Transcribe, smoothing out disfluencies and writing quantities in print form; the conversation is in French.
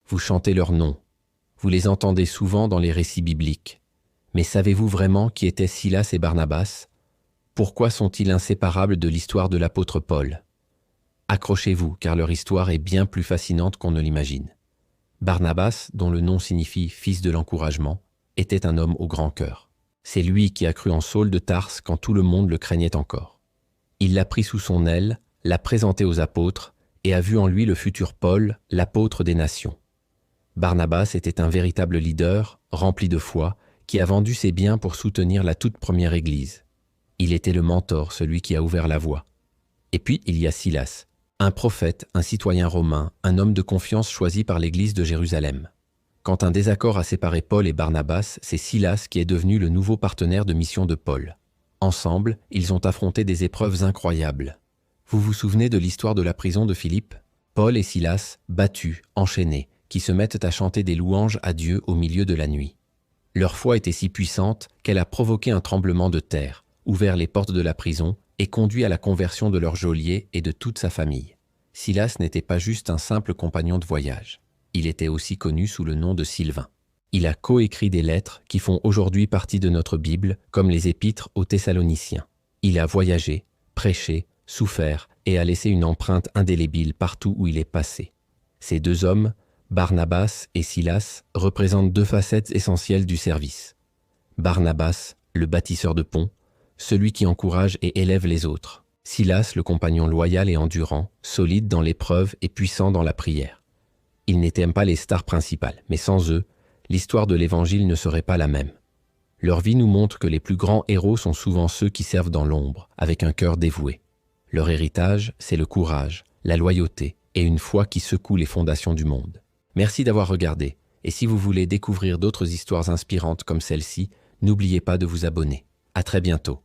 Vous chantez leurs noms. Vous les entendez souvent dans les récits bibliques. Mais savez-vous vraiment qui étaient Silas et Barnabas? Pourquoi sont-ils inséparables de l'histoire de l'apôtre Paul? Accrochez-vous, car leur histoire est bien plus fascinante qu'on ne l'imagine. Barnabas, dont le nom signifie « fils de l'encouragement », était un homme au grand cœur. C'est lui qui a cru en Saul de Tarse quand tout le monde le craignait encore. Il l'a pris sous son aile, l'a présenté aux apôtres et a vu en lui le futur Paul, l'apôtre des nations. Barnabas était un véritable leader, rempli de foi, qui a vendu ses biens pour soutenir la toute première église. Il était le mentor, celui qui a ouvert la voie. Et puis il y a Silas, un prophète, un citoyen romain, un homme de confiance choisi par l'église de Jérusalem. Quand un désaccord a séparé Paul et Barnabas, c'est Silas qui est devenu le nouveau partenaire de mission de Paul. Ensemble, ils ont affronté des épreuves incroyables. Vous vous souvenez de l'histoire de la prison de Philippe? Paul et Silas, battus, enchaînés, qui se mettent à chanter des louanges à Dieu au milieu de la nuit. Leur foi était si puissante qu'elle a provoqué un tremblement de terre, ouvert les portes de la prison et conduit à la conversion de leur geôlier et de toute sa famille. Silas n'était pas juste un simple compagnon de voyage. Il était aussi connu sous le nom de Sylvain. Il a coécrit des lettres qui font aujourd'hui partie de notre Bible, comme les épîtres aux Thessaloniciens. Il a voyagé, prêché, souffert et a laissé une empreinte indélébile partout où il est passé. Ces deux hommes, Barnabas et Silas, représentent deux facettes essentielles du service. Barnabas, le bâtisseur de ponts, celui qui encourage et élève les autres. Silas, le compagnon loyal et endurant, solide dans l'épreuve et puissant dans la prière. Ils n'étaient pas les stars principales, mais sans eux, l'histoire de l'Évangile ne serait pas la même. Leur vie nous montre que les plus grands héros sont souvent ceux qui servent dans l'ombre, avec un cœur dévoué. Leur héritage, c'est le courage, la loyauté et une foi qui secoue les fondations du monde. Merci d'avoir regardé, et si vous voulez découvrir d'autres histoires inspirantes comme celle-ci, n'oubliez pas de vous abonner. À très bientôt.